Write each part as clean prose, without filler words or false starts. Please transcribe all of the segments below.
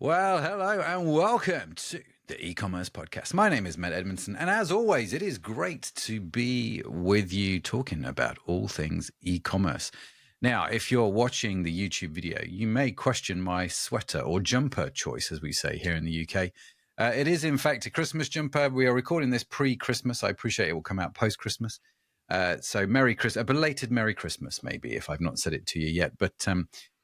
Well, hello and welcome to the e-commerce podcast. My name is Matt Edmondson, and as always, it is great to be with you talking about all things e-commerce. Now, if you're watching the YouTube video, you may question my sweater or jumper choice, as we say here in the UK. It is, in fact, a Christmas jumper. We are recording this pre-Christmas. I appreciate it will come out post-Christmas. So Merry Christmas, a belated Merry Christmas, maybe, if I've not said it to you yet. But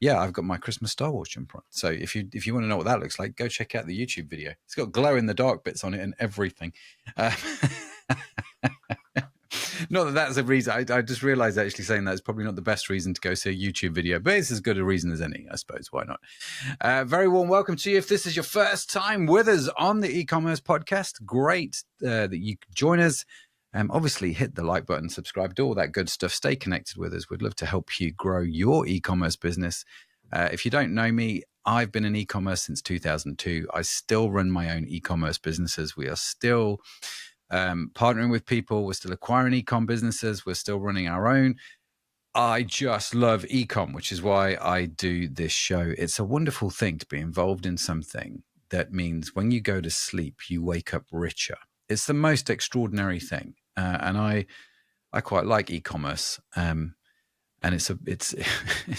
yeah, I've got my Christmas Star Wars jumper on. So if you want to know what that looks like, go check out the YouTube video. It's got glow in the dark bits on it and everything. Not that that's a reason. I just realized actually saying that is probably not the best reason to go see a YouTube video, but it's as good a reason as any, I suppose. Why not? Very warm welcome to you. If this is your first time with us on the e-commerce podcast, great that you could join us. Obviously, hit the like button, subscribe, do all that good stuff. Stay connected with us. We'd love to help you grow your e-commerce business. If you don't know me, I've been in e-commerce since 2002. I still run my own e-commerce businesses. We are still partnering with people. We're still acquiring e-com businesses. We're still running our own. I just love e-com, which is why I do this show. It's a wonderful thing to be involved in something that means when you go to sleep, you wake up richer. It's the most extraordinary thing. And I quite like e-commerce, and it's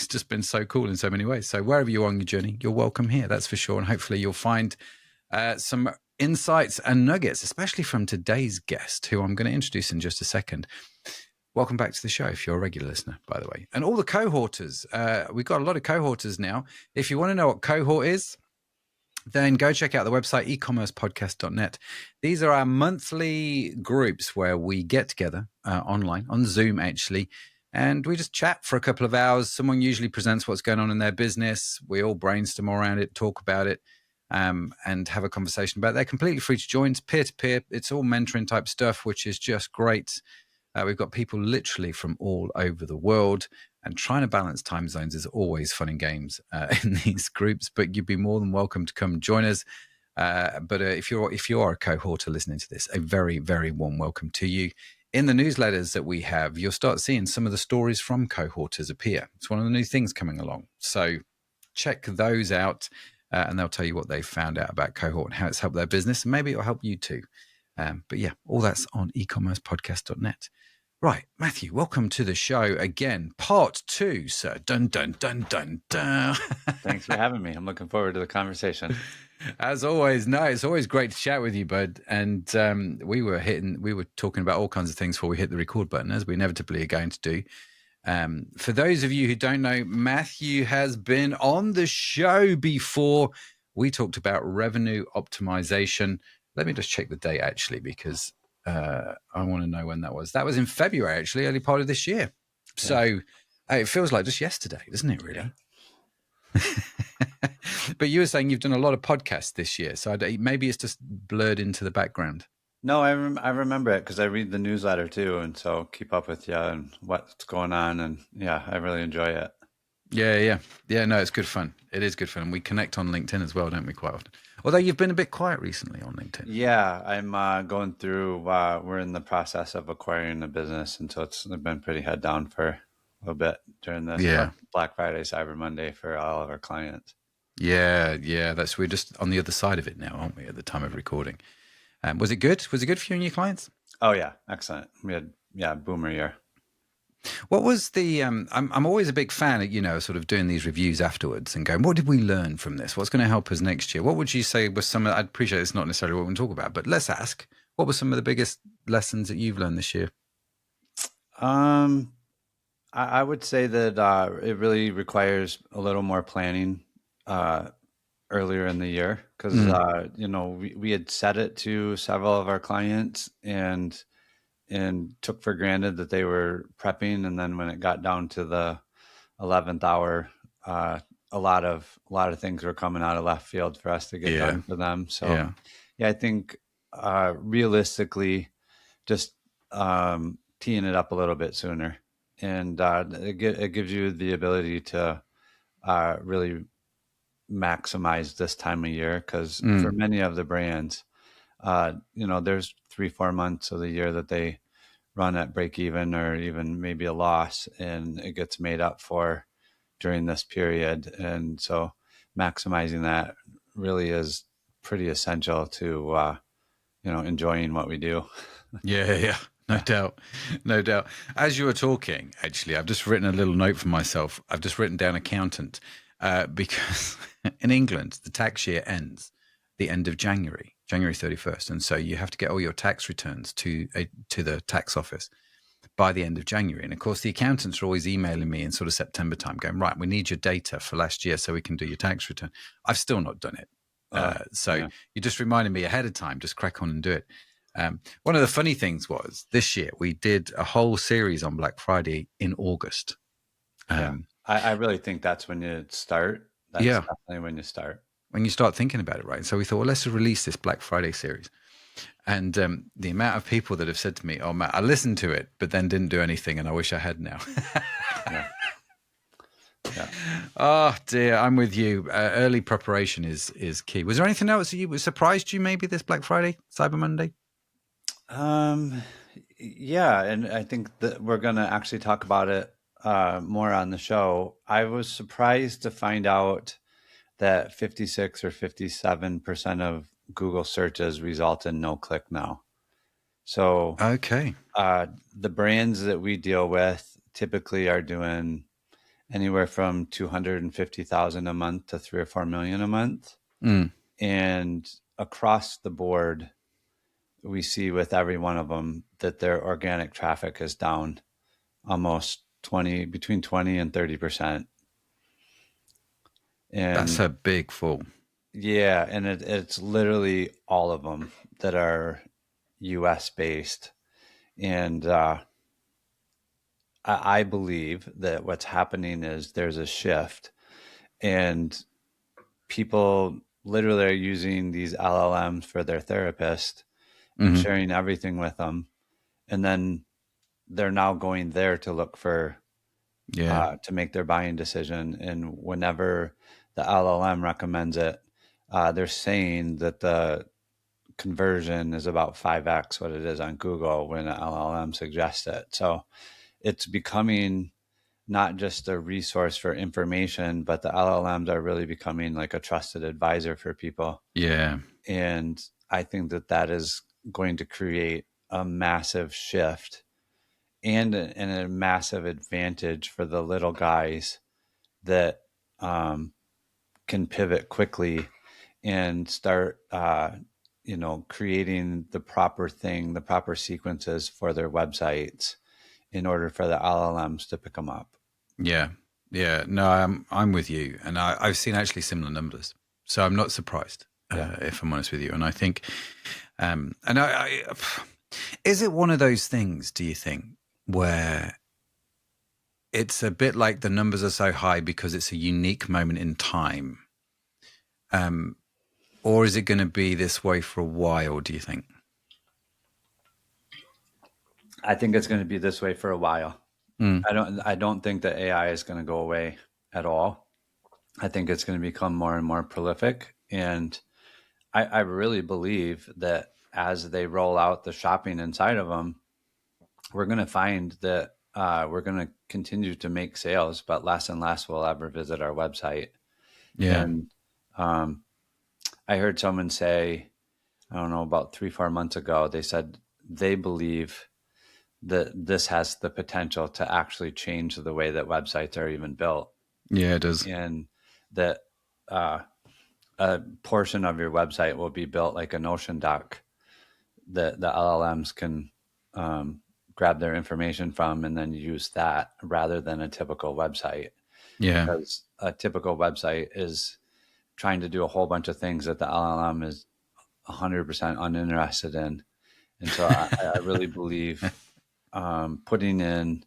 just been so cool in so many ways. So wherever you are on your journey, you're welcome here. That's for sure. And hopefully you'll find some insights and nuggets, especially from today's guest, who I'm going to introduce in just a second. Welcome back to the show if you're a regular listener, by the way. And all the cohorters, we've got a lot of cohorters now. If you want to know what cohort is, then go check out the website, ecommercepodcast.net. These are our monthly groups where we get together online, on Zoom actually, and we just chat for a couple of hours. Someone usually presents what's going on in their business. We all brainstorm around it, talk about it, and have a conversation about it. They're completely free to join. It's peer-to-peer. It's all mentoring type stuff, which is just great. We've got people literally from all over the world, and trying to balance time zones is always fun and games in these groups, but you'd be more than welcome to come join us. But if you are a cohorter listening to this, a very, very warm welcome to you. In the newsletters that we have, you'll start seeing some of the stories from cohorters appear. It's one of the new things coming along. So check those out, and they'll tell you what they've found out about cohort and how it's helped their business. And maybe it'll help you too. But yeah, all that's on ecommercepodcast.net. Right, Matthew, welcome to the show again. Part 2, sir. Dun, dun, dun, dun, dun. Thanks for having me. I'm looking forward to the conversation. As always, no, it's always great to chat with you, bud. And we were talking about all kinds of things before we hit the record button, as we inevitably are going to do. For those of you who don't know, Matthew has been on the show before. We talked about revenue optimization. Let me just check the date, actually, because I want to know when that was. That was in February, actually, early part of this year. So it feels like just yesterday, doesn't it, really? Yeah. But you were saying you've done a lot of podcasts this year, so maybe it's just blurred into the background. No, I remember it because I read the newsletter too, and so keep up with you and what's going on, and yeah, I really enjoy it. Yeah. No, it's good fun. It is good fun, and we connect on LinkedIn as well, don't we? Quite often. Although you've been a bit quiet recently on LinkedIn. Yeah, I'm going through. We're in the process of acquiring a business, and so it's been pretty head down for a little bit during this Black Friday, Cyber Monday for all of our clients. Yeah. We're just on the other side of it now, aren't we? At the time of recording, was it good? Was it good for you and your clients? Oh yeah, excellent. We had boomer year. What was the? I'm always a big fan of sort of doing these reviews afterwards and going, what did we learn from this? What's going to help us next year? What would you say was some? I'd appreciate it's not necessarily what we want to talk about, but let's ask. What were some of the biggest lessons that you've learned this year? I would say that it really requires a little more planning earlier in the year because we had set it to several of our clients and took for granted that they were prepping, and then when it got down to the 11th hour, a lot of things were coming out of left field for us to get done for them. So I think realistically, just teeing it up a little bit sooner, and it gives you the ability to really maximize this time of year because for many of the brands, there's 3-4 months of the year that they run at break even or even maybe a loss, and it gets made up for during this period. And so maximizing that really is pretty essential to enjoying what we do. Yeah, yeah, no Yeah, doubt, no doubt. As you were talking, actually, I've just written a little note for myself. I've just written down accountant because in England the tax year ends the end of January, January 31st, and so you have to get all your tax returns to the tax office by the end of January. And of course, the accountants are always emailing me in sort of September time, going, right, we need your data for last year so we can do your tax return. I've still not done it. So yeah, you just reminded me ahead of time, just crack on and do it. One of the funny things was this year we did a whole series on Black Friday in August. yeah. Um, I really think that's when you start. That's yeah, definitely when you start. when you start thinking about it, right? So we thought, well, let's release this Black Friday series. And the amount of people that have said to me, oh, Matt, I listened to it, but then didn't do anything. And I wish I had now. Yeah, yeah. Oh dear, I'm with you. Early preparation is key. Was there anything else that you surprised you maybe this Black Friday, Cyber Monday? Um, yeah, and I think that we're going to actually talk about it more on the show. I was surprised to find out that 56 or 57% of Google searches result in no click now. So Okay. the brands that we deal with typically are doing anywhere from 250,000 a month to 3 or 4 million a month. Mm, And across the board, we see with every one of them that their organic traffic is down almost between 20 and 30%. that's And a big fall. yeah, and it's literally all of them that are US based. And I believe that what's happening is there's a shift, and people literally are using these LLMs for their therapist and Hmm. sharing everything with them. And then they're now going there to look for, Yeah. to make their buying decision. And whenever the LLM recommends it, they're saying that the conversion is about 5x what it is on Google when an LLM suggests it. So it's becoming not just a resource for information, but the LLMs are really becoming like a trusted advisor for people. Yeah. And I think that that is going to create a massive shift and a massive advantage for the little guys that can pivot quickly and start, creating the proper thing, the proper sequences for their websites in order for the LLMs to pick them up. Yeah. Yeah. No, I'm with you. And I've seen actually similar numbers. So I'm not surprised, Yeah. if I'm honest with you. And I think, and is it one of those things, do you think, where it's a bit like the numbers are so high because it's a unique moment in time? Or is it going to be this way for a while, do you think? I think it's going to be this way for a while. Mm. I don't think that AI is going to go away at all. I think it's going to become more and more prolific. And I really believe that as they roll out the shopping inside of them, we're going to find that we're going to continue to make sales, but less and less will ever visit our website. Yeah. And um, I heard someone say, I don't know, about 3, 4 months ago, they said they believe that this has the potential to actually change the way that websites are even built, Yeah, it does. and that uh, a portion of your website will be built like a Notion doc that the LLMs can grab their information from and then use that rather than a typical website. Yeah. Because a typical website is trying to do a whole bunch of things that the LLM is 100% uninterested in. And so I really believe putting in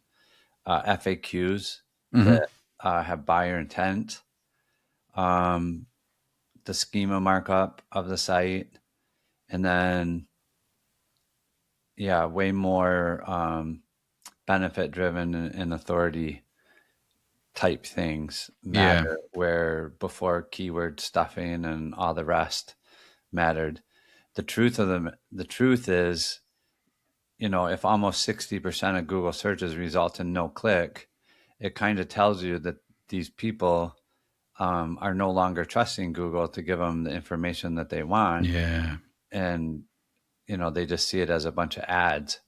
FAQs Hmm. that have buyer intent, um, the schema markup of the site, and then, yeah, way more benefit driven and authority type things Yeah. matter, where before keyword stuffing and all the rest mattered. The truth is, if almost 60% of Google searches result in no click, it kind of tells you that these people are no longer trusting Google to give them the information that they want. Yeah. And, they just see it as a bunch of ads.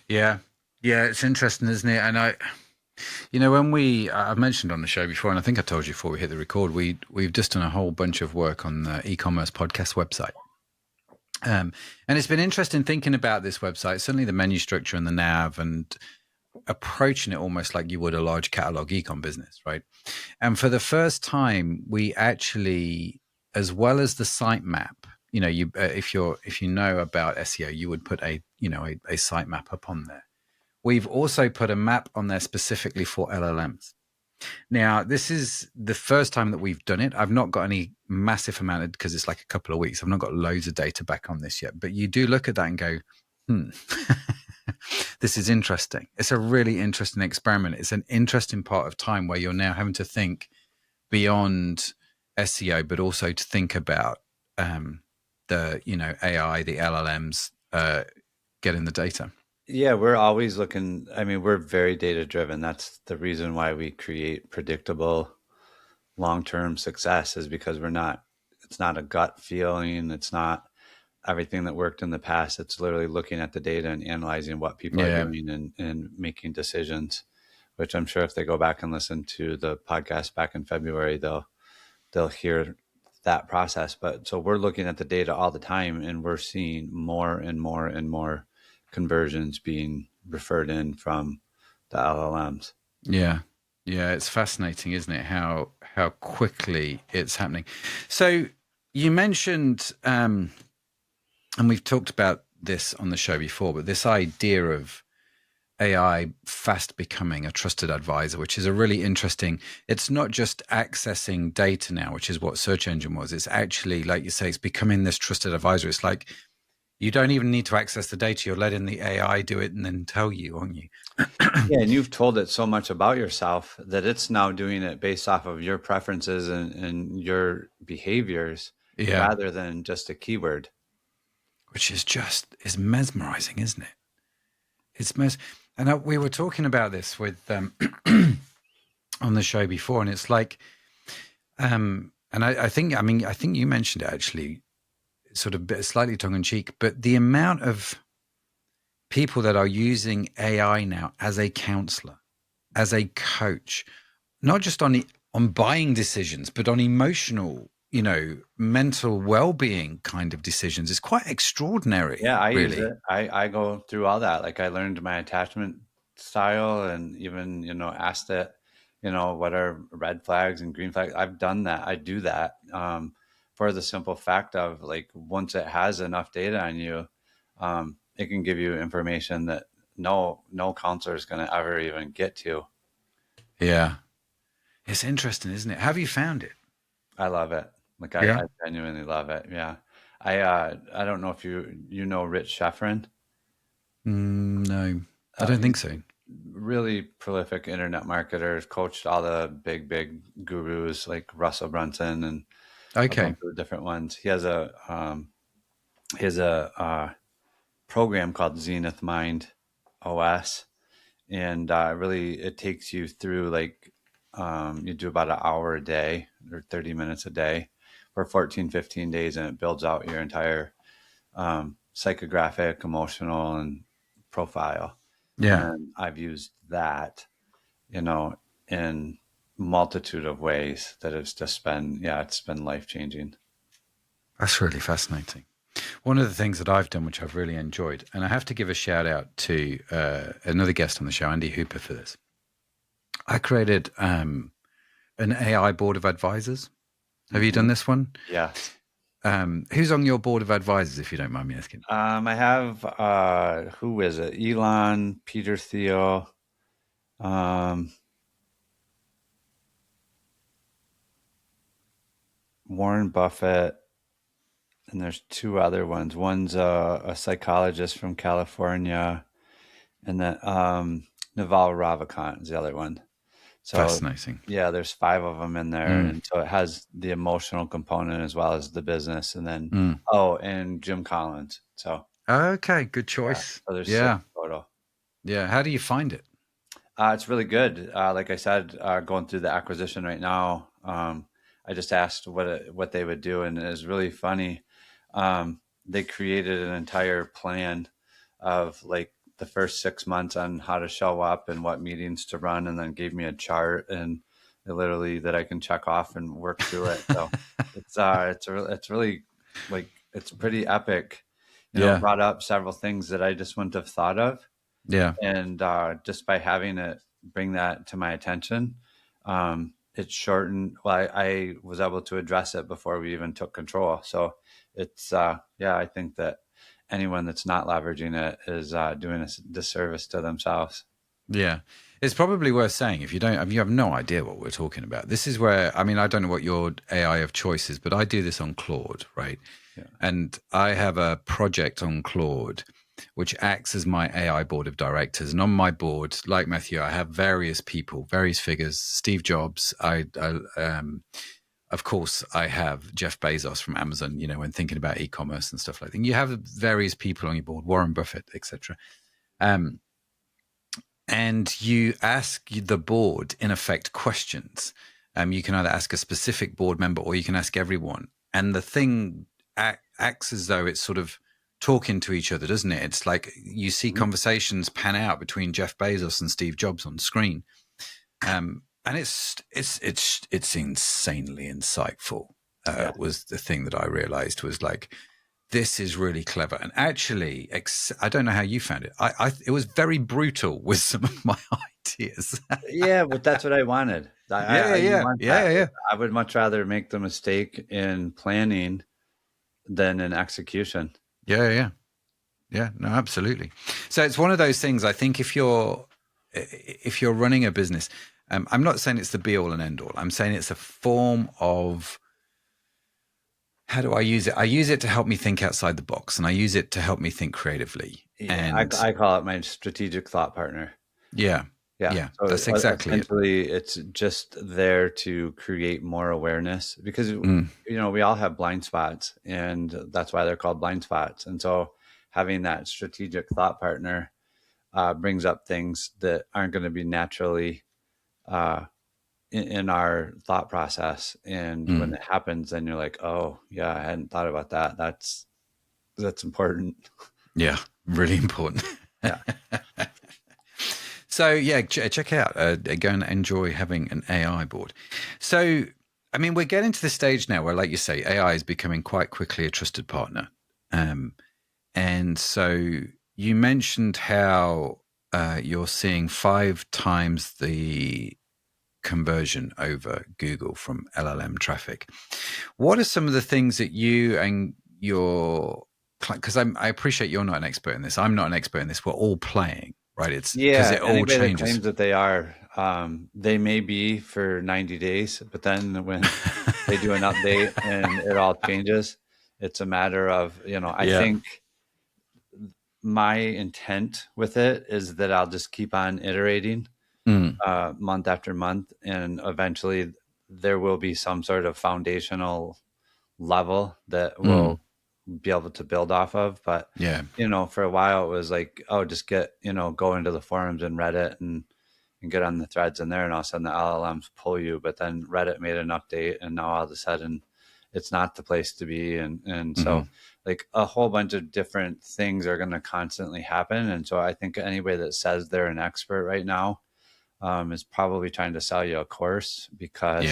Yeah. Yeah. It's interesting, isn't it? And when I've mentioned on the show before, and I think I told you before we hit the record, we've just done a whole bunch of work on the eCommerce podcast website. And it's been interesting thinking about this website, certainly the menu structure and the nav, and approaching it almost like you would a large catalog ecom business, right? And for the first time, we actually, as well as the sitemap, if you know about SEO, you would put a sitemap up on there. We've also put a map on there specifically for LLMs. Now, this is the first time that we've done it. I've not got any massive amount because it's like a couple of weeks. I've not got loads of data back on this yet, but you do look at that and go, this is interesting. It's a really interesting experiment. It's an interesting part of time where you're now having to think beyond SEO, but also to think about the AI, the LLMs, getting the data. Yeah, we're always looking. I mean, we're very data driven. That's the reason why we create predictable long-term success, is because it's not a gut feeling. It's not everything that worked in the past. It's literally looking at the data and analyzing what people are doing and making decisions, which I'm sure if they go back and listen to the podcast back in February, they'll hear that process. But so we're looking at the data all the time, and we're seeing more and more and more conversions being referred in from the LLMs. Yeah. Yeah. It's fascinating, isn't it? How quickly it's happening. So you mentioned, and we've talked about this on the show before, but this idea of AI fast becoming a trusted advisor, which is a really interesting, it's not just accessing data now, which is what search engine was. It's actually, like you say, it's becoming this trusted advisor. It's like, you don't even need to access the data. You're letting the AI do it and then tell you, aren't you? Yeah, and you've told it so much about yourself that it's now doing it based off of your preferences and your behaviors rather than just a keyword. Which is mesmerizing, isn't it? It's and we were talking about this with on the show before, and it's like, and I think you mentioned it actually, sort of slightly tongue in cheek, but the amount of people that are using AI now as a counselor, as a coach, not just on buying decisions, but on emotional, mental well-being kind of decisions, is quite extraordinary. Yeah, I really. use it. I go through all that. Like, I learned my attachment style, and even, asked it, what are red flags and green flags. I've done that. I do that for the simple fact of, like, once it has enough data on you, it can give you information that no counselor is going to ever even get to. Yeah. It's interesting, isn't it? Have you found it? I love it. Like, I genuinely love it. Yeah. I don't know if you know Rich Sheffrin. No, I don't think so. Really prolific internet marketer, coached all the big gurus like Russell Brunson and a bunch of different ones. He has a program called Zenith Mind OS, and really it takes you through, like, you do about an hour a day or 30 minutes a day for 14, 15 days, and it builds out your entire psychographic, emotional, and profile. Yeah. And I've used that, in multitude of ways that it's just been, it's been life-changing. That's really fascinating. One of the things that I've done, which I've really enjoyed, and I have to give a shout out to another guest on the show, Andy Hooper, for this. I created an AI board of advisors. Have you done this one? Yeah. Who's on your board of advisors, if you don't mind me asking? I have, who is it? Elon, Peter Thiel, Warren Buffett, and there's two other ones. One's a psychologist from California, and then Naval Ravikant is the other one. So, fascinating. Yeah, there's 5 of them in there, and so it has the emotional component as well as the business, and then and Jim Collins. So okay, good choice. so there's 6 total. Yeah, how do you find it? It's really good. Like I said, going through the acquisition right now, I just asked what they would do, and it was really funny. They created an entire plan of like the first 6 months on how to show up and what meetings to run, and then gave me a chart and literally that I can check off and work through it. So it's really like it's pretty epic. Yeah. Brought up several things that I just wouldn't have thought of, Yeah. and just by having it bring that to my attention, it shortened. Well, I was able to address it before we even took control. So it's yeah, I think that anyone that's not leveraging it is doing a disservice to themselves. Yeah. It's probably worth saying if you have no idea what we're talking about. This is where, I mean, I don't know what your AI of choice is, but I do this on Claude, right? Yeah. And I have a project on Claude which acts as my AI board of directors. And on my board, like Matthew, I have various people, various figures. Steve Jobs, of course, I have Jeff Bezos from Amazon, when thinking about e-commerce and stuff like that. You have various people on your board, Warren Buffett, etc. And you ask the board, in effect, questions. You can either ask a specific board member or you can ask everyone. And the thing acts as though it's sort of talking to each other, doesn't it? It's like you see conversations pan out between Jeff Bezos and Steve Jobs on screen. And it's insanely insightful. Yeah. Was the thing that I realized was like, this is really clever. And actually, I don't know how you found it. It was very brutal with some of my ideas. Yeah, but that's what I wanted. Yeah. I would much rather make the mistake in planning than in execution. Yeah. No, absolutely. So it's one of those things. I think if you're running a business, I'm not saying it's the be all and end all. I'm saying it's a form of, how do I use it? I use it to help me think outside the box, and I use it to help me think creatively. Yeah, And I call it my strategic thought partner. yeah, So that's exactly it. essentially, it's just there to create more awareness because we all have blind spots, and that's why they're called blind spots. And so, having that strategic thought partner brings up things that aren't going to be naturally in our thought process. And when it happens, then you're like, oh yeah, I hadn't thought about that. That's important. Yeah, really important. Yeah. So yeah, check out. Go and enjoy having an AI board. So, I mean, we're getting to the stage now where, like you say, AI is becoming quite quickly a trusted partner. And so you mentioned how you're seeing 5 times the conversion over Google from LLM traffic. What are some of the things that you and your, because I appreciate you're not an expert in this. I'm not an expert in this. We're all playing, right? It's because it all anybody changes. that claims that they are, they may be for 90 days, but then when they do an update and it all changes, it's a matter of, I think my intent with it is that I'll just keep on iterating month after month, and eventually there will be some sort of foundational level that will be able to build off of. But for a while it was like, oh, just get go into the forums and Reddit and get on the threads in there, and all of a sudden the LLMs pull you. But then Reddit made an update, and now all of a sudden it's not the place to be, and so like a whole bunch of different things are going to constantly happen. And so I think anybody that says they're an expert right now is probably trying to sell you a course, because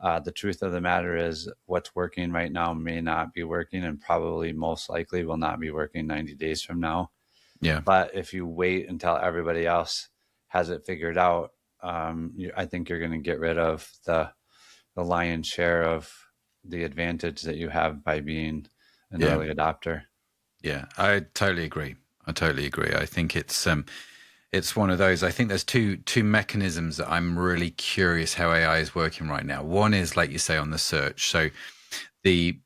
the truth of the matter is what's working right now may not be working, and probably most likely will not be working 90 days from now. But if you wait until everybody else has it figured out, I think you're going to get rid of the lion's share of the advantage that you have by being an early adopter. Yeah, I totally agree. I think it's one of those. I think there's two mechanisms that I'm really curious how AI is working right now. One is, like you say, on the search. So the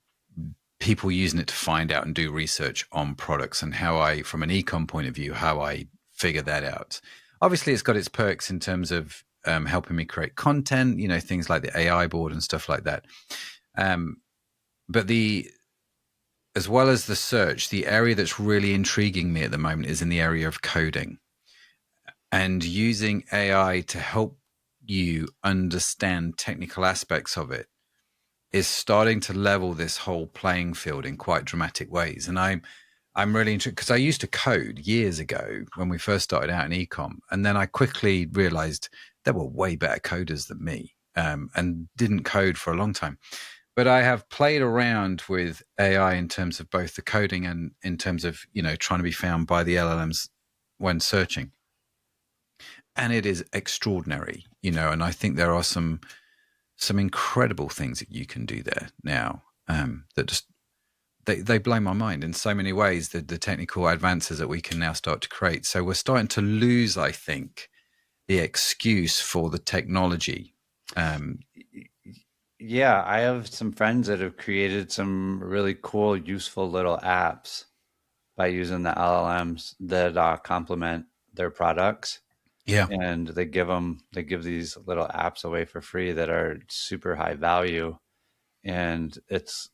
people using it to find out and do research on products, and how I, from an ecom point of view, how I figure that out. Obviously, it's got its perks in terms of helping me create content, things like the AI board and stuff like that. But as well as the search, the area that's really intriguing me at the moment is in the area of coding. and using AI to help you understand technical aspects of it is starting to level this whole playing field in quite dramatic ways. And I'm really interested because I used to code years ago when we first started out in ecom, and then I quickly realized there were way better coders than me, and didn't code for a long time. But I have played around with AI in terms of both the coding and in terms of, trying to be found by the LLMs when searching. And it is extraordinary, and I think there are some incredible things that you can do there now, that just they blow my mind in so many ways, the technical advances that we can now start to create. So we're starting to lose, I think, the excuse for the technology. Yeah, I have some friends that have created some really cool, useful little apps by using the LLMs that complement their products. Yeah. And they give these little apps away for free that are super high value, and it's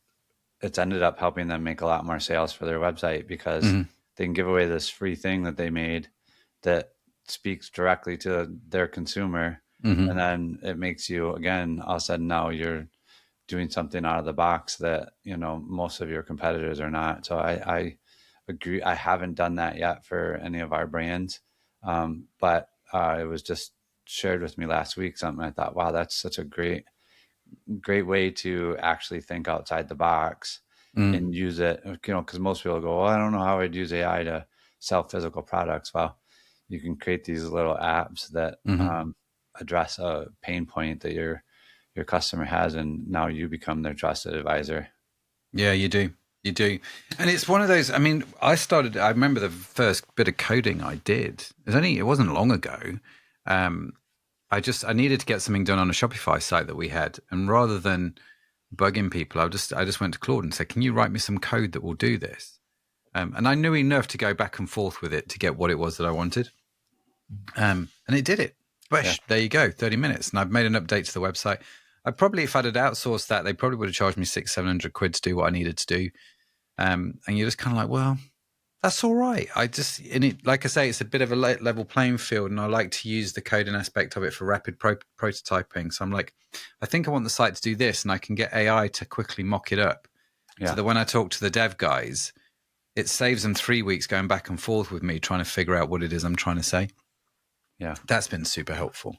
ended up helping them make a lot more sales for their website because Mm-hmm. they can give away this free thing that they made that speaks directly to their consumer. Mm-hmm. And then it makes you, again, all of a sudden now you're doing something out of the box that, most of your competitors are not. So I agree. I haven't done that yet for any of our brands. But it was just shared with me last week, something I thought, wow, that's such a great way to actually think outside the box Mm. and use it, because most people go, well, I don't know how I'd use AI to sell physical products. Well, you can create these little apps that Mm-hmm. address a pain point that your customer has, and now you become their trusted advisor. Yeah, you do. You do. And it's one of those, I mean, I remember the first bit of coding I did. It wasn't long ago. Um, I needed to get something done on a Shopify site that we had. And rather than bugging people, I just went to Claude and said, "Can you write me some code that will do this?" And I knew enough to go back and forth with it to get what it was that I wanted. And it did it. Yeah. Bish, there you go, 30 minutes. And I've made an update to the website. If I'd outsourced that, they probably would have charged me 600-700 quid to do what I needed to do. And you're just kind of like, well, that's all right. Like I say, it's a bit of a level playing field, and I like to use the coding aspect of it for rapid prototyping. So I'm like, I think I want the site to do this, and I can get AI to quickly mock it up so Yeah. that when I talk to the dev guys, it saves them 3 weeks going back and forth with me trying to figure out what it is I'm trying to say. Yeah. That's been super helpful.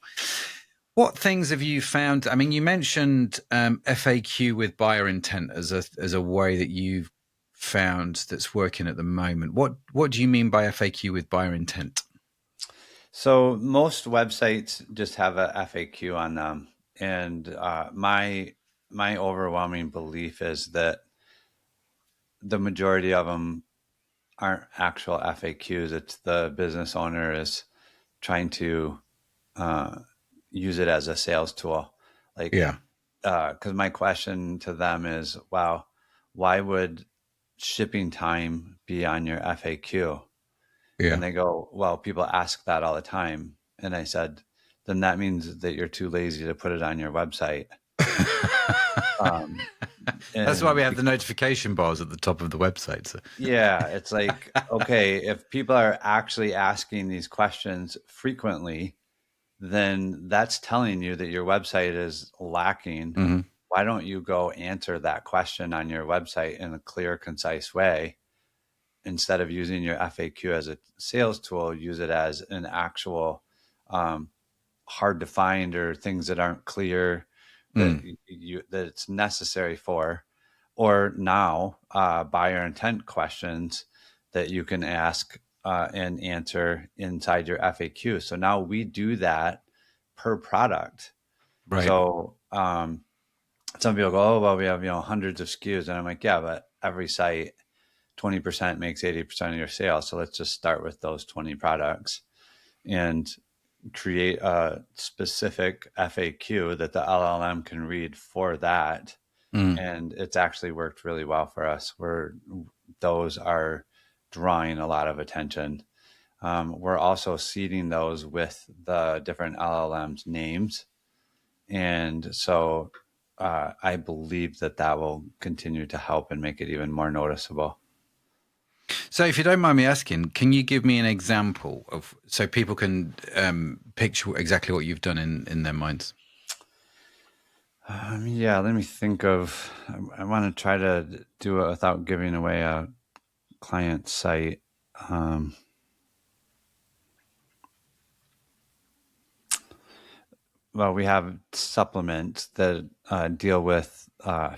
What things have you found? I mean, you mentioned FAQ with buyer intent as a way that you've found that's working at the moment. What do you mean by FAQ with buyer intent? So most websites just have a FAQ on them, and my overwhelming belief is that the majority of them aren't actual FAQs. It's the business owner is trying to uh, use it as a sales tool. Like, Yeah, because my question to them is, wow, why would shipping time be on your FAQ? And yeah. they go, well, people ask that all the time. And I said, then that means that you're too lazy to put it on your website. Um, That's why we and have the notification bars at the top of the website. So. yeah, it's like, okay, if people are actually asking these questions frequently, then that's telling you that your website is lacking. Mhm. Why don't you go answer that question on your website in a clear, concise way? Instead of using your FAQ as a sales tool, use it as an actual um, hard to find or things that aren't clear that Mm. that it's necessary for, or now buyer intent questions that you can ask and answer inside your FAQ. So now we do that per product. Right. So some people go, oh well, we have hundreds of SKUs, and I'm like, yeah, but every site 20% makes 80% of your sales. So let's just start with those 20 products and create a specific FAQ that the LLM can read for that. Mm. And it's actually worked really well for us, where those are drawing a lot of attention. We're also seeding those with the different LLMs names. And so I believe that will continue to help and make it even more noticeable. So, if you don't mind me asking, can you give me an example of so people can picture exactly what you've done in their minds? Yeah, let me think of. I want to try to do it without giving away a client site. Um, well, we have supplements that deal with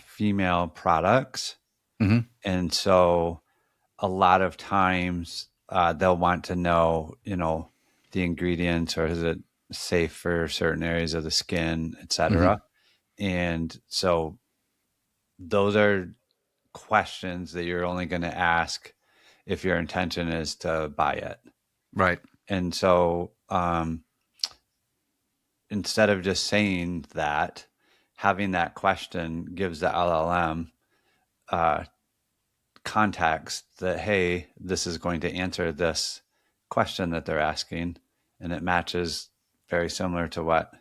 female products. Hmm. And so a lot of times they'll want to know, the ingredients, or is it safe for certain areas of the skin, Hmm. etc. And so those are questions that you're only going to ask if your intention is to buy it. Right. And so instead of just saying that, having that question gives the LLM uh, context that, hey, this is going to answer this question that they're asking. And it matches very similar to what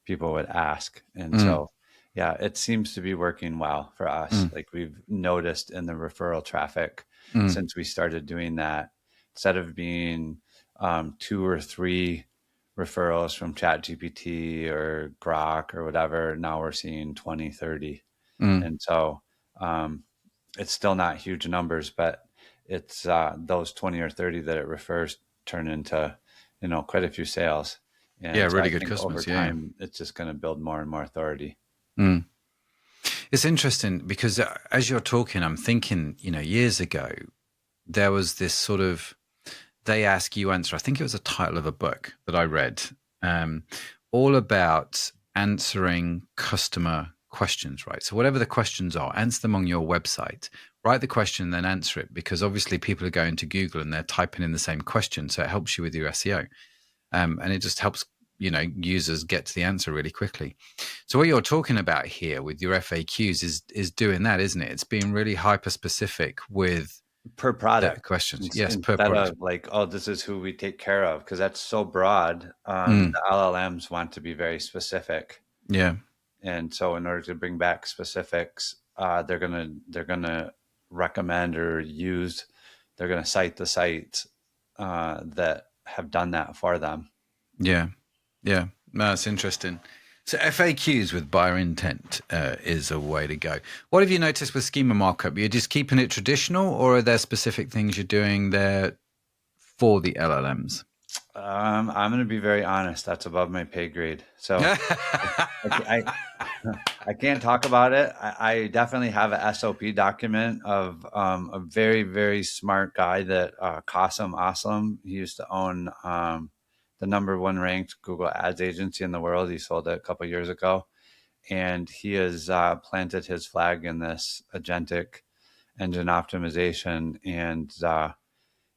people would ask. And Mm, so, yeah, it seems to be working well for us. mm, Like we've noticed in the referral traffic mm. since we started doing that, instead of being two or three referrals from ChatGPT or Grok or whatever, now we're seeing 20, 30. Mm. And so um, it's still not huge numbers, but it's those 20 or 30 that it refers turn into, quite a few sales. Yeah, And so I really good think over customers. Yeah. time, it's just going to build more and more authority. Mm. It's interesting because as you're talking, I'm thinking, years ago, there was this sort of they ask you answer. I think it was a title of a book that I read, um, all about answering customer questions, right? So, whatever the questions are, answer them on your website. Write the question, then answer it, because obviously people are going to Google and they're typing in the same question. So, it helps you with your SEO. And it just helps users get to the answer really quickly. So what you're talking about here with your FAQs is doing that, isn't it? It's being really hyper specific with Per the product, questions. Yes, per instead product. of like, oh, this is who we take care of, because that's so broad. Mm, The LLMs want to be very specific. yeah, And so in order to bring back specifics, they're gonna recommend or use, they're gonna cite the sites that have done that for them. yeah, yeah. No, that's interesting. So FAQs with buyer intent is a way to go. What have you noticed with schema markup? You're just keeping it traditional, or are there specific things you're doing there for the LLMs? I'm going to be very honest. That's above my pay grade. So I, I can't talk about it. I definitely have a SOP document of a very, very smart guy that Qasim Aslam. He used to own the number one ranked Google Ads agency in the world. He sold it a couple years ago. And he has planted his flag in this agentic engine optimization. And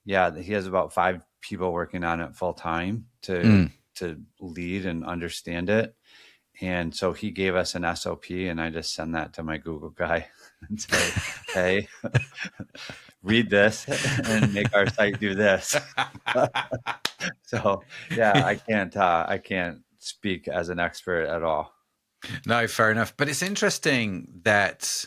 yeah, he has about 5 people working on it full time to Mm. lead and understand it. And so he gave us an SOP, and I just send that to my Google guy and say, "Hey, read this and make our site do this." So yeah, I can't speak as an expert at all. No, fair enough. But it's interesting that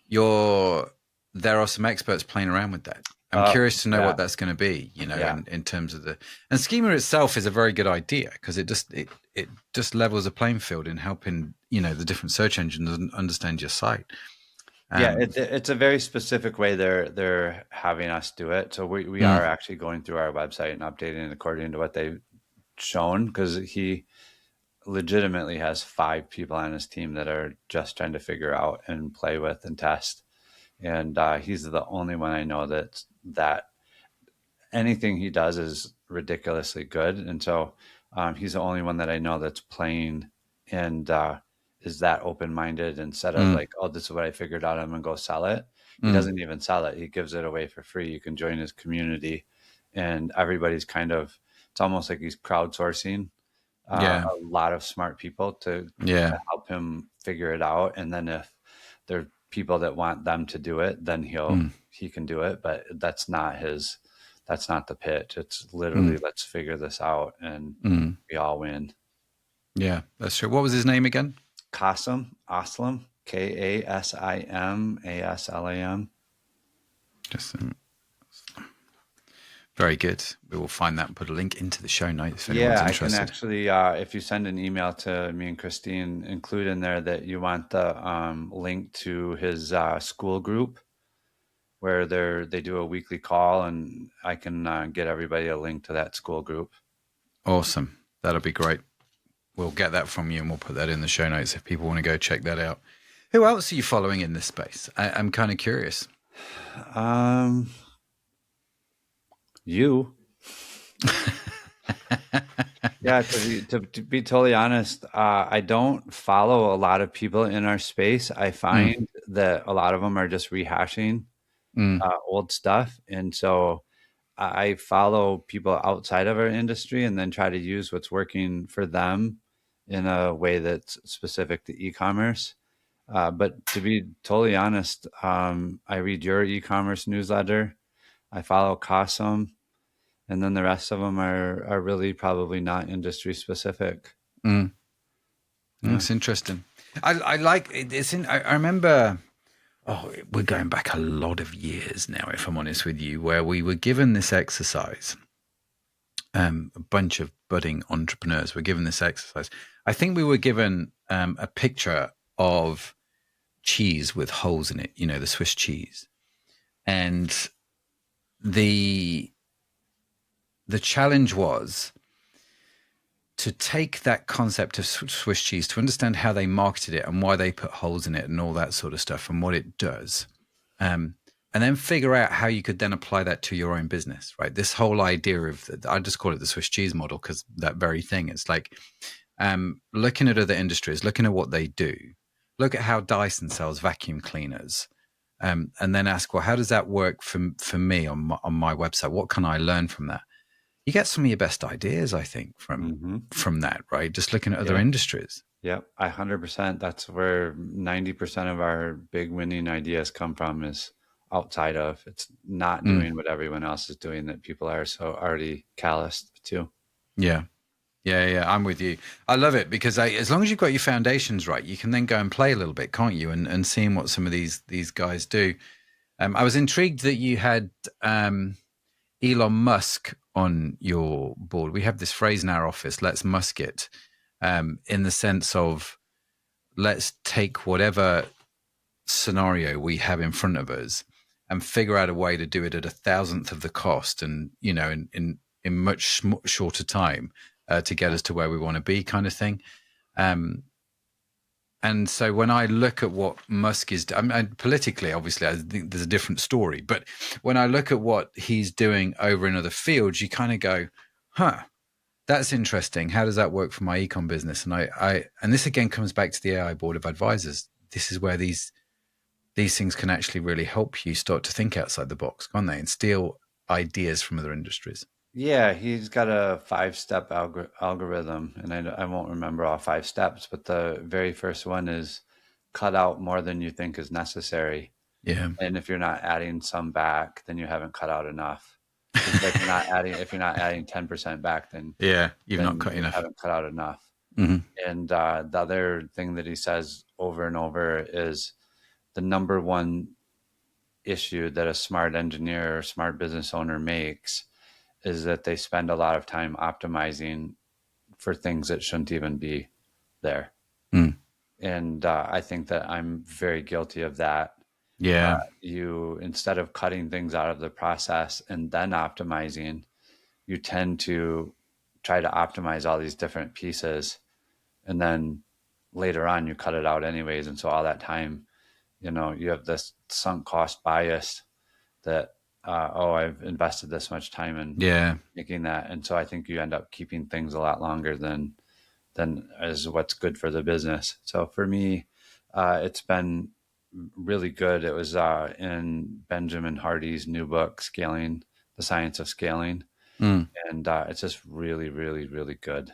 you're there are some experts playing around with that. I'm Oh curious to know yeah, what that's going to be, yeah, in terms of the and schema itself is a very good idea because it just levels a playing field in helping, the different search engines understand your site. yeah. Um, It's a very specific way they're having us do it. So we mm, are actually going through our website and updating it according to what they've shown, because he legitimately has 5 people on his team that are just trying to figure out and play with and test. And he's the only one I know that anything he does is ridiculously good. And so he's the only one that I know that's playing and is that open minded, instead of mm, like, oh, this is what I figured out, I'm gonna go sell it. He mm, doesn't even sell it. He gives it away for free. You can join his community, and everybody's kind of, it's almost like he's crowdsourcing yeah, a lot of smart people to yeah, help him figure it out. And then if there are people that want them to do it, then mm, he can do it. But that's not the pitch. It's mm, literally, let's figure this out and mm, we all win. yeah. That's true. What was his name again? Qasim Aslam, Kasim Aslam. Just Very good. We will find that and put a link into the show notes if anyone's Yeah, I can interested. actually, if you send an email to me and Christine, include in there that you want the link to his school group where they do a weekly call, and I can get everybody a link to that school group. Awesome. That'll be great. We'll get that from you and we'll put that in the show notes if people want to go check that out. Who else are you following in this space? I'm kind of curious. You. Yeah, to be totally honest, I don't follow a lot of people in our space. I find that a lot of them are just rehashing old stuff. And so I follow people outside of our industry and then try to use what's working for them in a way that's specific to e-commerce. But to be totally honest, I read your e-commerce newsletter. I follow Cosm, and then the rest of them are really probably not industry specific. Yeah. Yeah. That's interesting. I like it. I remember, we're going back a lot of years now, if I'm honest with you, where we were given this exercise. A bunch of budding entrepreneurs were given this exercise. I think we were given a picture of cheese with holes in it, the Swiss cheese. And the challenge was to take that concept of Swiss cheese, to understand how they marketed it and why they put holes in it and all that sort of stuff and what it does. And then figure out how you could then apply that to your own business, right? This whole idea of, I just call it the Swiss cheese model, because that very thing is like looking at other industries, looking at what they do, look at how Dyson sells vacuum cleaners, and then ask, well, how does that work for me on my website? What can I learn from that? You get some of your best ideas, I think, from that, right? Just looking at other industries. Yep, 100%. That's where 90% of our big winning ideas come from, is outside of. It's not doing what everyone else is doing that people are so already calloused to. Yeah. I'm with you. I love it because as long as you've got your foundations right, you can then go and play a little bit, can't you? And seeing what some of these guys do. I was intrigued that you had Elon Musk on your board. We have this phrase in our office, let's Musk it, in the sense of let's take whatever scenario we have in front of us and figure out a way to do it at 1,000th of the cost and, in much shorter time to get us to where we want to be, kind of thing. And so when I look at what Musk is, politically, obviously, I think there's a different story. But when I look at what he's doing over in other fields, you kind of go, that's interesting. How does that work for my ecom business? And and this again comes back to the AI board of advisors. This is where these things can actually really help you start to think outside the box, can't they? And steal ideas from other industries. Yeah, he's got a 5-step algorithm, and I won't remember all 5 steps, but the very first one is cut out more than you think is necessary. Yeah. And if you're not adding some back, then you haven't cut out enough. If you're not adding 10% back, then you've not cut enough. You haven't cut out enough. And the other thing that he says over and over is the number one issue that a smart engineer or smart business owner makes is that they spend a lot of time optimizing for things that shouldn't even be there. And I think that I'm very guilty of that. Yeah. You, instead of cutting things out of the process and then optimizing, you tend to try to optimize all these different pieces. And then later on, you cut it out anyways. And so all that time, you have this sunk cost bias that, I've invested this much time in making that. And so I think you end up keeping things a lot longer than is what's good for the business. So for me, it's been really good. It was in Benjamin Hardy's new book, Scaling, The Science of Scaling. And it's just really, really, really good.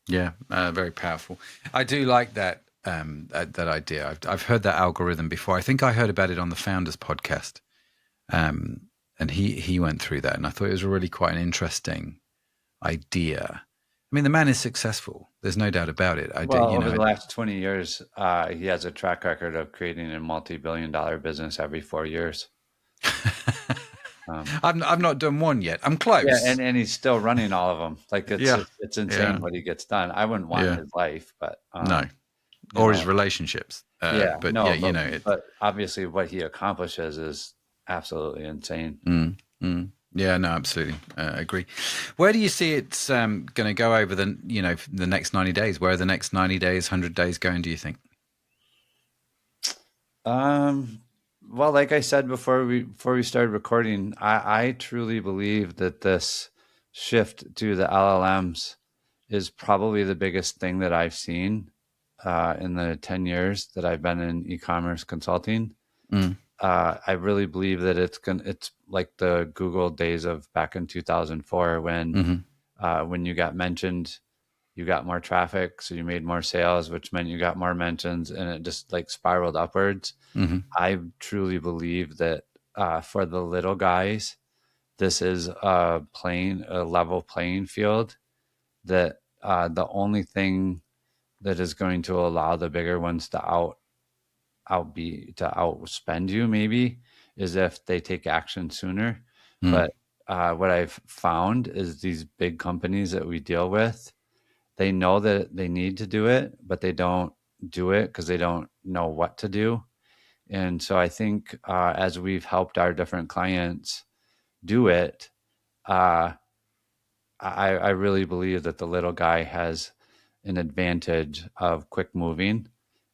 Yeah, very powerful. I do like that that idea. I've heard that algorithm before. I think I heard about it on the Founders podcast. And he went through that, and I thought it was really quite an interesting idea. I mean, the man is successful. There's no doubt about it. Over the last 20 years, he has a track record of creating a multi-billion-dollar business every 4 years. I've not done one yet. I'm Yeah, close. and he's still running all of them. Like Yeah. it's insane Yeah. what he gets done. I wouldn't want Yeah. his life, but No. you Or his know, relationships. yeah, But yeah, no, you know it. but obviously what he accomplishes is absolutely insane. Yeah, no, absolutely. Agree. Where do you see it's going to go over the next 90 days? Where are the next 90 days, 100 days going, do you think? Um, well, like I said before we started recording, I truly believe that this shift to the LLMs is probably the biggest thing that I've seen in the 10 years that I've been in e-commerce consulting. Mm, I really believe that it's like the Google days of back in 2004 when you got mentioned, you got more traffic, so you made more sales, which meant you got more mentions, and it just like spiraled upwards. hmm I truly believe that for the little guys, this is a level playing field. That the only thing that is going to allow the bigger ones to outspend you maybe is if they take action sooner. mm, But what I've found is these big companies that we deal with, they know that they need to do it, but they don't do it because they don't know what to do. And so I think as we've helped our different clients do it, uh, I really believe that the little guy has an advantage of quick moving,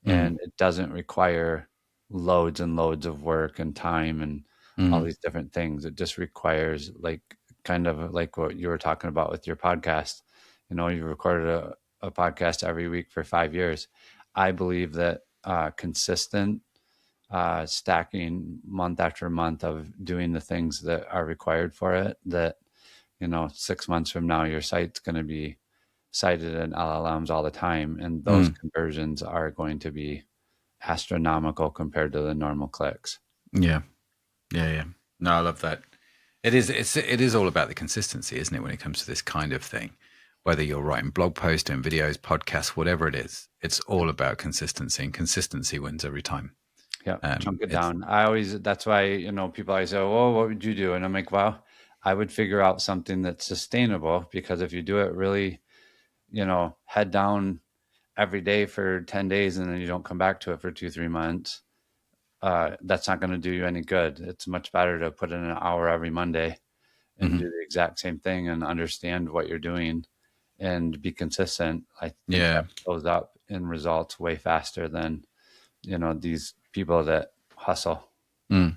mm, and it doesn't require loads and loads of work and time and all mm. these different things. It just requires like kind of like what you were talking about with your podcast. You know, you recorded a podcast every week for 5 years. I believe that consistent stacking month after month of doing the things that are required for it, that 6 months from now, your site's going to be cited in LLMs all the time. And those Mm. conversions are going to be astronomical compared to the normal clicks. Yeah. Yeah. Yeah. No, I love that. It is all about the consistency, isn't it? When it comes to this kind of thing, whether you're writing blog posts, doing videos, podcasts, whatever it is, it's all about consistency, and consistency wins every time. Yeah. Chunk it It's down. That's why, people always say, oh, what would you do? And I'm like, well, I would figure out something that's sustainable, because if you do it really, head down every day for 10 days and then you don't come back to it for 2, 3 months, that's not going to do you any good. It's much better to put in an hour every Monday and mhm. do the exact same thing and understand what you're doing and be consistent. I think Yeah. that shows up in results way faster than, these people that hustle. Mm.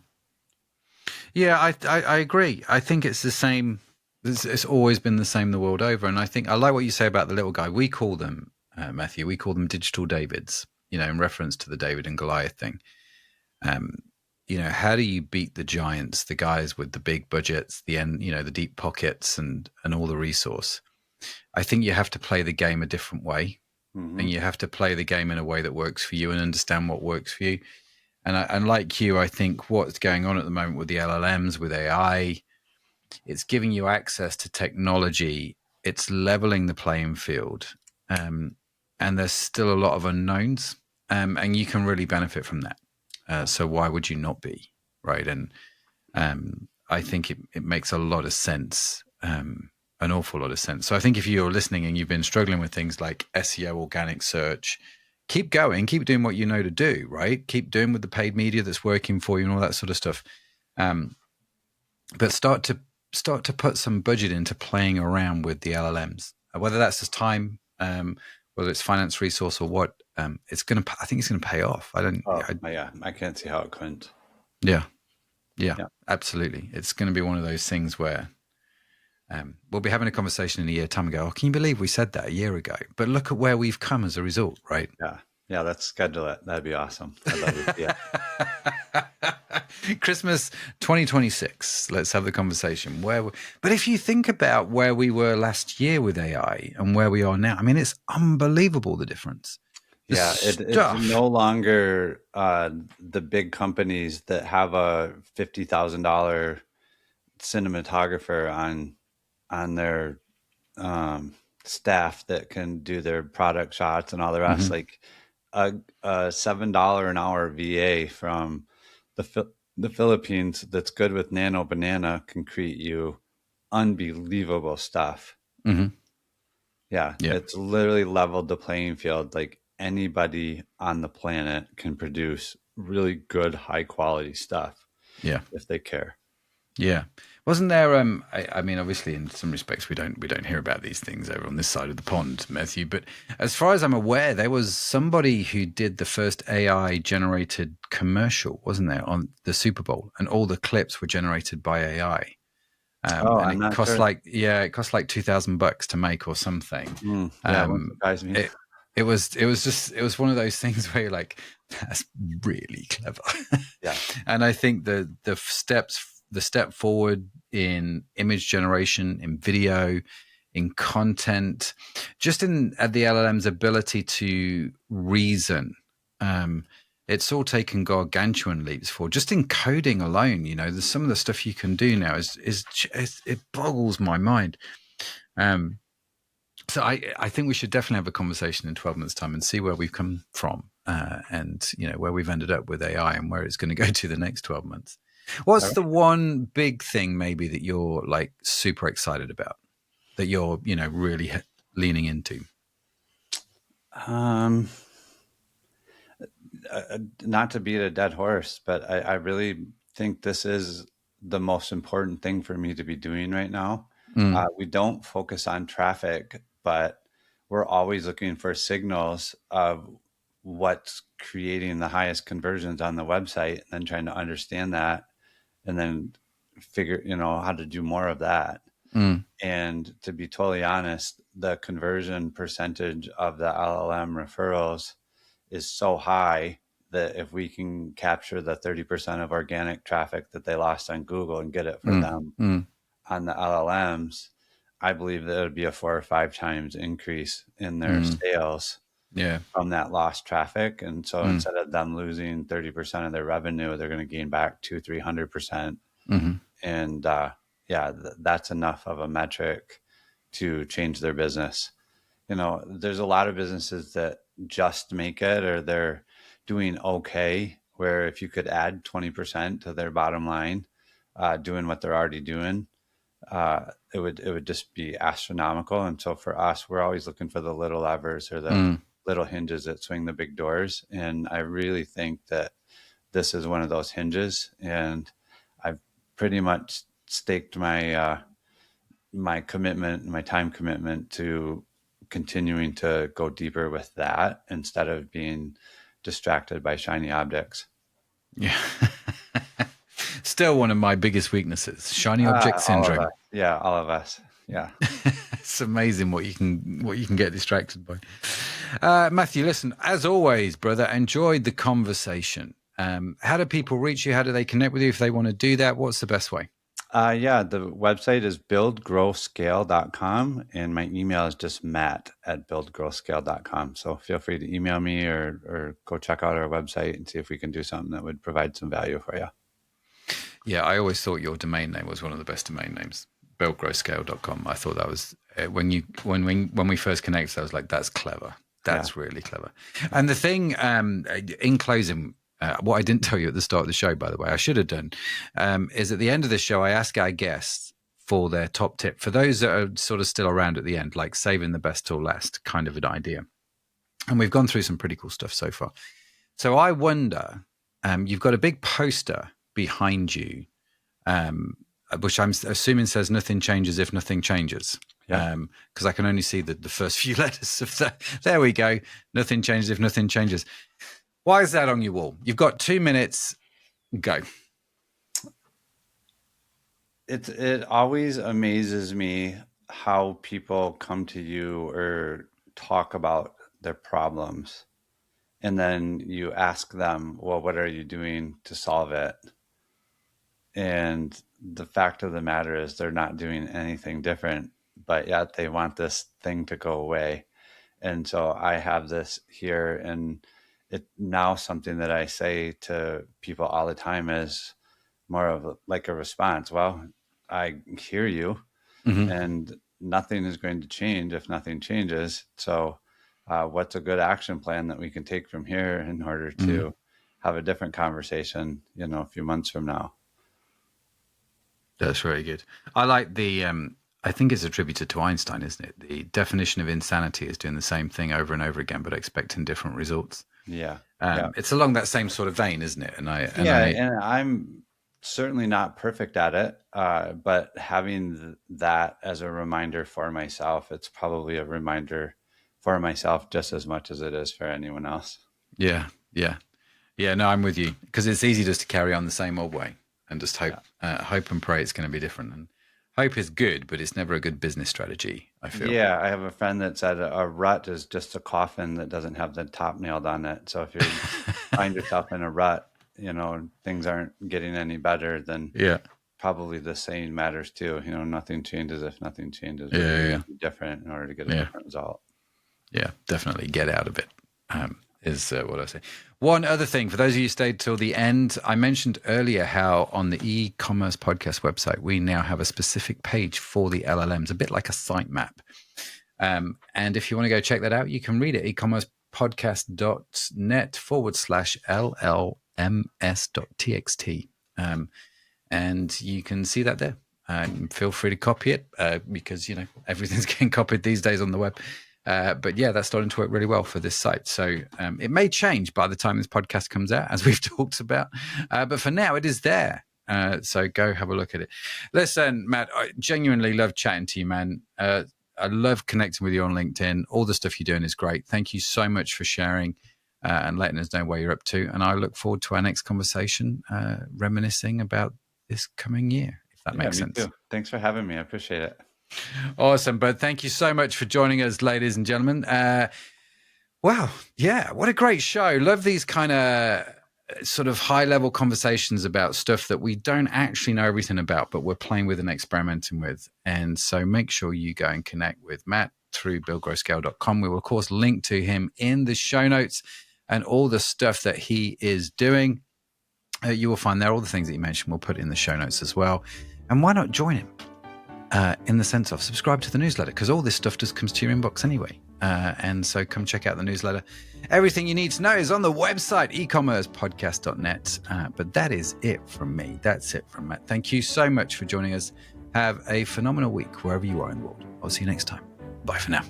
Yeah, I agree. I think it's the same. It's always been the same the world over. And I think I like what you say about the little guy. We call them, Matthew, we call them digital Davids, in reference to the David and Goliath thing. Um, how do you beat the giants, the guys with the big budgets, the deep pockets and all the resource? I think you have to play the game a different way, Mm-hmm. and you have to play the game in a way that works for you and understand what works for you. And like you, I think what's going on at the moment with the LLMs, with AI, it's giving you access to technology. It's leveling the playing field, and there's still a lot of unknowns, and you can really benefit from that. So why would you not be, right? And I think it makes a lot of sense, an awful lot of sense. So I think if you're listening and you've been struggling with things like SEO, organic search, keep going, keep doing what you know to do, right? Keep doing with the paid media that's working for you and all that sort of stuff. But start to put some budget into playing around with the LLMs, whether that's just time, whether it's finance resource or what. I think it's gonna pay off. Oh, yeah. I can't see how it couldn't. Yeah, yeah, Yeah. absolutely. It's going to be one of those things where we'll be having a conversation in a year time and go, oh, can you believe we said that a year ago? But look at where we've come as a result, right? Yeah. Yeah. Let's schedule it. That'd be awesome. I'd love to see it. Christmas 2026. Let's have the conversation. But if you think about where we were last year with AI and where we are now, I mean, it's unbelievable the difference. The Yeah, it's stuff. no longer the big companies that have a $50,000 cinematographer on their staff that can do their product shots and all the rest. Mhm. Like a $7 an hour VA from the the Philippines that's good with Nano Banana can create you unbelievable stuff. Hmm. Yeah, Yeah. it's literally leveled the playing field. Like anybody on the planet can produce really good, high quality stuff Yeah. if they care. Yeah. Wasn't there I mean obviously in some respects we don't hear about these things over on this side of the pond, Matthew, but as far as I'm aware, there was somebody who did the first AI generated commercial, wasn't there, on the Super Bowl, and all the clips were generated by AI. Oh, And I'm it not costs sure. like it cost like $2,000 to make or something. Yeah, it won't Um, surprise me. it it was one of those things where you're like, that's really clever. Yeah. And I think the step forward in image generation, in video, in content, just in at the LLM's ability to reason. Um, it's all taken gargantuan leaps forward. Just in coding alone, there's some of the stuff you can do now is it boggles my mind. Um, so I think we should definitely have a conversation in 12 months' time and see where we've come from, and where we've ended up with AI and where it's going to go to the next 12 months. All What's right. the one big thing maybe that you're like super excited about, that you're really leaning into? Um, Not to beat a dead horse, but I really think this is the most important thing for me to be doing right now. Mm, We don't focus on traffic, but we're always looking for signals of what's creating the highest conversions on the website, and then trying to understand that, and then figure, how to do more of that. mm, And to be totally honest, the conversion percentage of the LLM referrals is so high that if we can capture the 30% of organic traffic that they lost on Google and get it for mm, them mm, on the LLMs, I believe that it would be a 4 or 5 times increase in their mm, sales yeah. from that lost traffic. And so Mm, instead of them losing 30% of their revenue, they're going to gain back 200-300%. mm-hmm. And yeah, that's enough of a metric to change their business. There's a lot of businesses that just make it, or they're doing okay, where if you could add 20% to their bottom line, doing what they're already doing, it would just be astronomical. And so for us, we're always looking for the little levers or the Mm, little hinges that swing the big doors. And I really think that this is one of those hinges. And I've pretty much staked my commitment, my time commitment to continuing to go deeper with that instead of being distracted by shiny objects. yeah. Still one of my biggest weaknesses, shiny object All of us. syndrome. Yeah, all of us. Yeah. It's amazing what you can get distracted by. Matthew, listen, as always, brother, enjoyed the conversation. How do people reach you? How do they connect with you if they want to do that? What's the best way? Yeah, the website is buildgrowscale.com, and my email is just matt@buildgrowscale.com. So feel free to email me, or go check out our website and see if we can do something that would provide some value for you. Yeah, I always thought your domain name was one of the best domain names. buildgrowscale.com. I thought that was when we first connected, I was like, that's clever. Yeah. That's really clever. And the thing, in closing, what I didn't tell you at the start of the show, by the way, I should have done, is at the end of the show, I ask our guests for their top tip. For those that are sort of still around at the end, like saving the best till last kind of an idea. And we've gone through some pretty cool stuff so far. So I wonder, you've got a big poster behind you, um, which I'm assuming says nothing changes if nothing changes. Yeah. Because I can only see the first few letters of that. There we go. Nothing changes if nothing changes. Why is that on your wall? You've got 2 minutes. Go. It always amazes me how people come to you or talk about their problems, and then you ask them, well, what are you doing to solve it? And the fact of the matter is they're not doing anything different, but yet they want this thing to go away. And so I have this here, and it now something that I say to people all the time is more of like a response. Well, I hear you, Mm-hmm. and nothing is going to change if nothing changes. So, what's a good action plan that we can take from here in order Mm-hmm. to have a different conversation, a few months from now. That's very good. I like the, I think it's attributed to Einstein, isn't it? The definition of insanity is doing the same thing over and over again, but expecting different results. Yeah. It's along that same sort of vein, isn't it? And I'm certainly not perfect at it, but having that as a reminder for myself, it's probably a reminder for myself just as much as it is for anyone else. Yeah. No, I'm with you, because it's easy just to carry on the same old way and just hope and pray it's going to be different. And hope is good, but it's never a good business strategy, I feel. Yeah, I have a friend that said a rut is just a coffin that doesn't have the top nailed on it. So if you find yourself in a rut, things aren't getting any better, then probably the saying matters too. Nothing changes if nothing changes. Be different in order to get a different result. Yeah, definitely get out of it. Is what I say. One other thing, for those of you who stayed till the end, I mentioned earlier how on the eCommerce podcast website, we now have a specific page for the LLMs, a bit like a sitemap. And if you want to go check that out, you can read it, ecommercepodcast.net/LLMs.txt. And you can see that there. Feel free to copy it because, everything's getting copied these days on the web. But yeah, that's starting to work really well for this site. So it may change by the time this podcast comes out, as we've talked about. But for now, it is there. So go have a look at it. Listen, Matt, I genuinely love chatting to you, man. I love connecting with you on LinkedIn. All the stuff you're doing is great. Thank you so much for sharing and letting us know where you're up to. And I look forward to our next conversation, reminiscing about this coming year, if that makes sense. Too. Thanks for having me. I appreciate it. Awesome, bud. Thank you so much for joining us, ladies and gentlemen. Wow. Yeah. What a great show. Love these kind of sort of high level conversations about stuff that we don't actually know everything about, but we're playing with and experimenting with. And so make sure you go and connect with Matt through buildgrowscale.com. We will, of course, link to him in the show notes and all the stuff that he is doing. You will find there all the things that you mentioned. We'll put in the show notes as well. And why not join him? In the sense of subscribe to the newsletter, because all this stuff just comes to your inbox anyway. And so come check out the newsletter. Everything you need to know is on the website, ecommercepodcast.net. But that is it from me. That's it from Matt. Thank you so much for joining us. Have a phenomenal week wherever you are in the world. I'll see you next time. Bye for now.